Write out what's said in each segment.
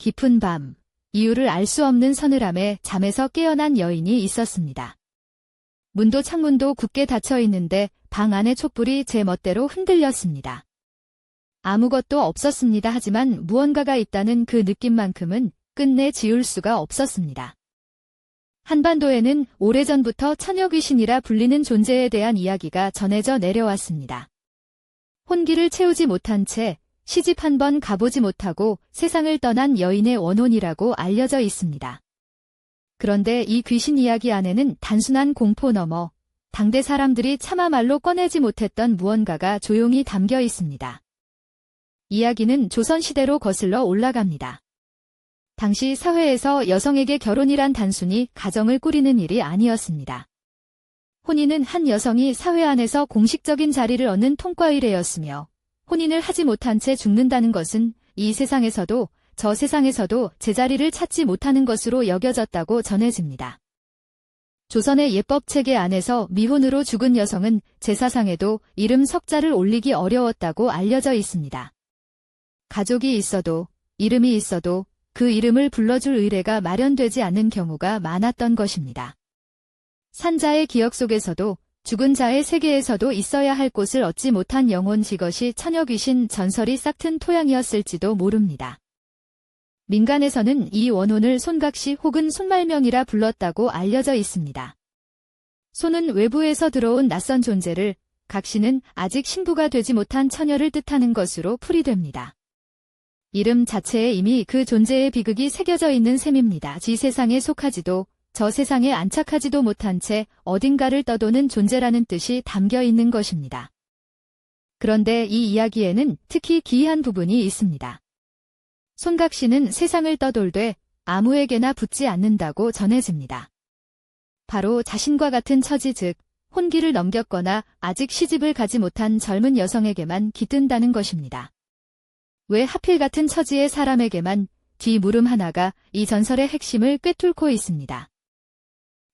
깊은 밤, 이유를 알 수 없는 서늘함에 잠에서 깨어난 여인이 있었습니다. 문도 창문도 굳게 닫혀 있는데 방 안의 촛불이 제 멋대로 흔들렸습니다. 아무것도 없었습니다. 하지만 무언가가 있다는 그 느낌만큼은 끝내 지울 수가 없었습니다. 한반도에는 오래전부터 처녀귀신이라 불리는 존재에 대한 이야기가 전해져 내려왔습니다. 혼기를 채우지 못한 채 시집 한 번 가보지 못하고 세상을 떠난 여인의 원혼이라고 알려져 있습니다. 그런데 이 귀신 이야기 안에는 단순한 공포 너머 당대 사람들이 차마 말로 꺼내지 못했던 무언가가 조용히 담겨 있습니다. 이야기는 조선시대로 거슬러 올라갑니다. 당시 사회에서 여성에게 결혼이란 단순히 가정을 꾸리는 일이 아니었습니다. 혼인은 한 여성이 사회 안에서 공식적인 자리를 얻는 통과의례였으며 혼인을 하지 못한 채 죽는다는 것은 이 세상에서도 저 세상에서도 제자리를 찾지 못하는 것으로 여겨졌다고 전해집니다. 조선의 예법체계 안에서 미혼으로 죽은 여성은 제사상에도 이름 석자를 올리기 어려웠다고 알려져 있습니다. 가족이 있어도 이름이 있어도 그 이름을 불러줄 의례가 마련되지 않는 경우가 많았던 것입니다. 산자의 기억 속에서도 죽은 자의 세계에서도 있어야 할 곳을 얻지 못한 영혼 이것이 처녀귀신 전설이 싹튼 토양이었을지도 모릅니다. 민간에서는 이 원혼을 손각시 혹은 손말명이라 불렀다고 알려져 있습니다. 손은 외부에서 들어온 낯선 존재를, 각시는 아직 신부가 되지 못한 처녀를 뜻하는 것으로 풀이됩니다. 이름 자체에 이미 그 존재의 비극이 새겨져 있는 셈입니다. 지 세상에 속하지도 저 세상에 안착하지도 못한 채 어딘가를 떠도는 존재라는 뜻이 담겨 있는 것입니다. 그런데 이 이야기에는 특히 기이한 부분이 있습니다. 손각시는 세상을 떠돌되 아무에게나 붙지 않는다고 전해집니다. 바로 자신과 같은 처지 즉 혼기를 넘겼거나 아직 시집을 가지 못한 젊은 여성에게만 깃든다는 것입니다. 왜 하필 같은 처지의 사람에게만 뒤 물음 하나가 이 전설의 핵심을 꿰뚫고 있습니다.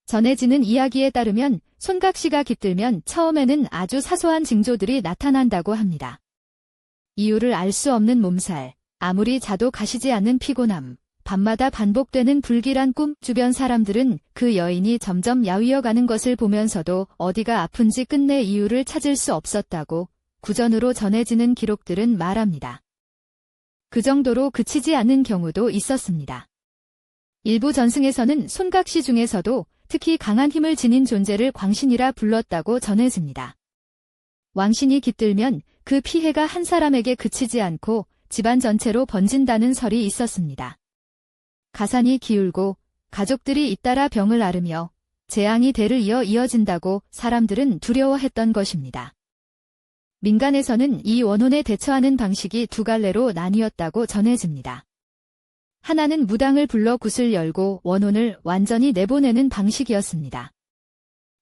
전해지는 이야기에 따르면 손각시가 깃들면 처음에는 아주 사소한 징조들이 나타난다고 합니다. 이유를 알 수 없는 몸살, 아무리 자도 가시지 않는 피곤함, 밤마다 반복되는 불길한 꿈, 주변 사람들은 그 여인이 점점 야위어가는 것을 보면서도 어디가 아픈지 끝내 이유를 찾을 수 없었다고 구전으로 전해지는 기록들은 말합니다. 그 정도로 그치지 않는 경우도 있었습니다. 일부 전승에서는 손각시 중에서도 특히 강한 힘을 지닌 존재를 광신이라 불렀다고 전해집니다. 왕신이 깃들면 그 피해가 한 사람에게 그치지 않고 집안 전체로 번진다는 설이 있었습니다. 가산이 기울고 가족들이 잇따라 병을 앓으며 재앙이 대를 이어 이어진다고 사람들은 두려워했던 것입니다. 민간에서는 이 원혼에 대처하는 방식이 두 갈래로 나뉘었다고 전해집니다. 하나는 무당을 불러 굿을 열고 원혼을 완전히 내보내는 방식이었습니다.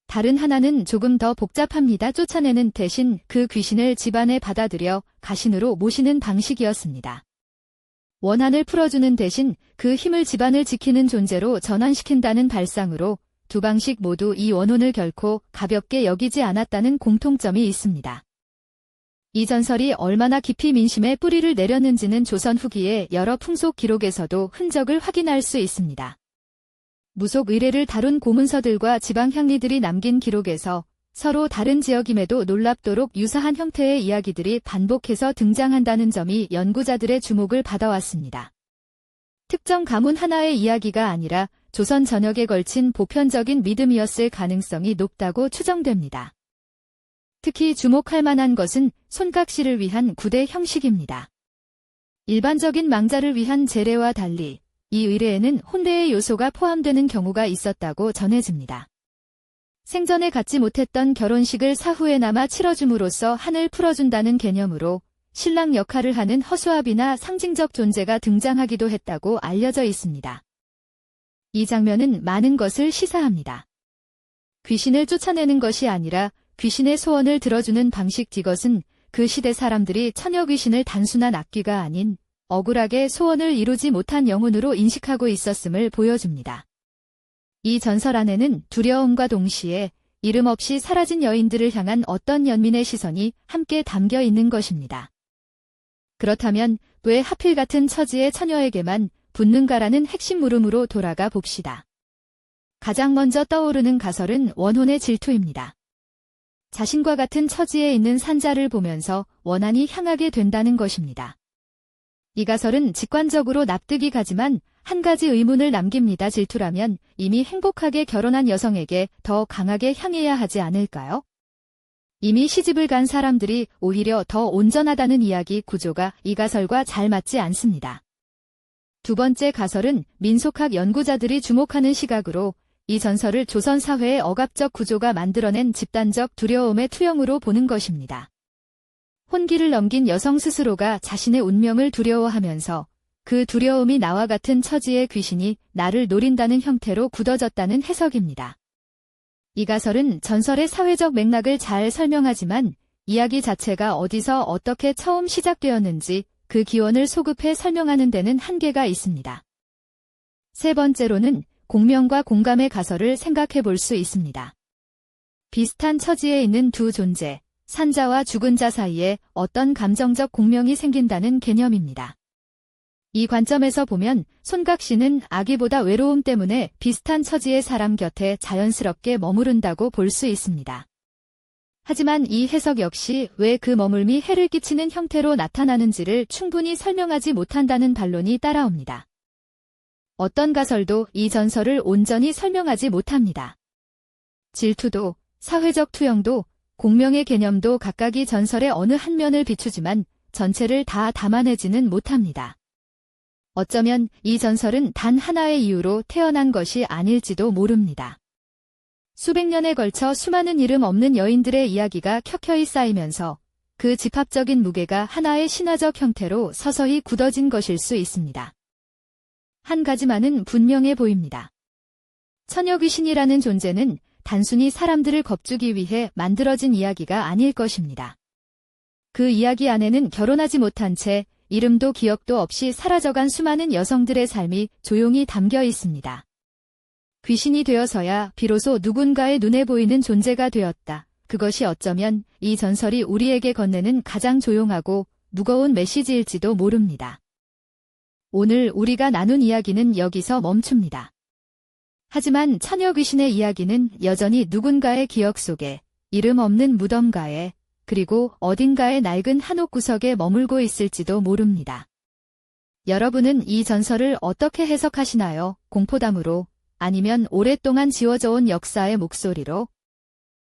다른 하나는 조금 더 복잡합니다. 쫓아내는 대신 그 귀신을 집안에 받아들여 가신으로 모시는 방식이었습니다. 원한을 풀어주는 대신 그 힘을 집안을 지키는 존재로 전환시킨다는 발상으로 두 방식 모두 이 원혼을 결코 가볍게 여기지 않았다는 공통점이 있습니다. 이 전설이 얼마나 깊이 민심에 뿌리를 내렸는지는 조선 후기의 여러 풍속 기록에서도 흔적을 확인할 수 있습니다. 무속 의례를 다룬 고문서들과 지방 향리들이 남긴 기록에서 서로 다른 지역임에도 놀랍도록 유사한 형태의 이야기들이 반복해서 등장한다는 점이 연구자들의 주목을 받아왔습니다. 특정 가문 하나의 이야기가 아니라 조선 전역에 걸친 보편적인 믿음이었을 가능성이 높다고 추정됩니다. 특히 주목할 만한 것은 손각시를 위한 구대 형식입니다. 일반적인 망자를 위한 제례와 달리 이 의례에는 혼례의 요소가 포함되는 경우가 있었다고 전해집니다. 생전에 갖지 못했던 결혼식을 사후에나마 치러줌으로써 한을 풀어준다는 개념으로 신랑 역할을 하는 허수아비나 상징적 존재가 등장하기도 했다고 알려져 있습니다. 이 장면은 많은 것을 시사합니다. 귀신을 쫓아내는 것이 아니라 귀신의 소원을 들어주는 방식 이것은 그 시대 사람들이 처녀 귀신을 단순한 악귀가 아닌 억울하게 소원을 이루지 못한 영혼으로 인식하고 있었음을 보여줍니다. 이 전설 안에는 두려움과 동시에 이름 없이 사라진 여인들을 향한 어떤 연민의 시선이 함께 담겨 있는 것입니다. 그렇다면 왜 하필 같은 처지의 처녀에게만 붙는가라는 핵심 물음으로 돌아가 봅시다. 가장 먼저 떠오르는 가설은 원혼의 질투입니다. 자신과 같은 처지에 있는 산자를 보면서 원한이 향하게 된다는 것입니다. 이 가설은 직관적으로 납득이 가지만 한 가지 의문을 남깁니다. 질투라면 이미 행복하게 결혼한 여성에게 더 강하게 향해야 하지 않을까요? 이미 시집을 간 사람들이 오히려 더 온전하다는 이야기 구조가 이 가설과 잘 맞지 않습니다. 두 번째 가설은 민속학 연구자들이 주목하는 시각으로 이 전설을 조선 사회의 억압적 구조가 만들어낸 집단적 두려움의 투영으로 보는 것입니다. 혼기를 넘긴 여성 스스로가 자신의 운명을 두려워하면서 그 두려움이 나와 같은 처지의 귀신이 나를 노린다는 형태로 굳어졌다는 해석입니다. 이 가설은 전설의 사회적 맥락을 잘 설명하지만 이야기 자체가 어디서 어떻게 처음 시작되었는지 그 기원을 소급해 설명하는 데는 한계가 있습니다. 세 번째로는 공명과 공감의 가설을 생각해 볼 수 있습니다. 비슷한 처지에 있는 두 존재, 산자와 죽은 자 사이에 어떤 감정적 공명이 생긴다는 개념입니다. 이 관점에서 보면 손각시는 아기보다 외로움 때문에 비슷한 처지의 사람 곁에 자연스럽게 머무른다고 볼 수 있습니다. 하지만 이 해석 역시 왜 그 머물미 해를 끼치는 형태로 나타나는지를 충분히 설명하지 못한다는 반론이 따라옵니다. 어떤 가설도 이 전설을 온전히 설명하지 못합니다. 질투도, 사회적 투영도, 공명의 개념도 각각이 전설의 어느 한 면을 비추지만 전체를 다 담아내지는 못합니다. 어쩌면 이 전설은 단 하나의 이유로 태어난 것이 아닐지도 모릅니다. 수백 년에 걸쳐 수많은 이름 없는 여인들의 이야기가 켜켜이 쌓이면서 그 집합적인 무게가 하나의 신화적 형태로 서서히 굳어진 것일 수 있습니다. 한 가지만은 분명해 보입니다. 처녀귀신이라는 존재는 단순히 사람들을 겁주기 위해 만들어진 이야기가 아닐 것입니다. 그 이야기 안에는 결혼하지 못한 채 이름도 기억도 없이 사라져간 수많은 여성들의 삶이 조용히 담겨 있습니다. 귀신이 되어서야 비로소 누군가의 눈에 보이는 존재가 되었다. 그것이 어쩌면 이 전설이 우리에게 건네는 가장 조용하고 무거운 메시지일지도 모릅니다. 오늘 우리가 나눈 이야기는 여기서 멈춥니다. 하지만 처녀 귀신의 이야기는 여전히 누군가의 기억 속에, 이름 없는 무덤가에, 그리고 어딘가의 낡은 한옥 구석에 머물고 있을지도 모릅니다. 여러분은 이 전설을 어떻게 해석하시나요? 공포담으로, 아니면 오랫동안 지워져 온 역사의 목소리로?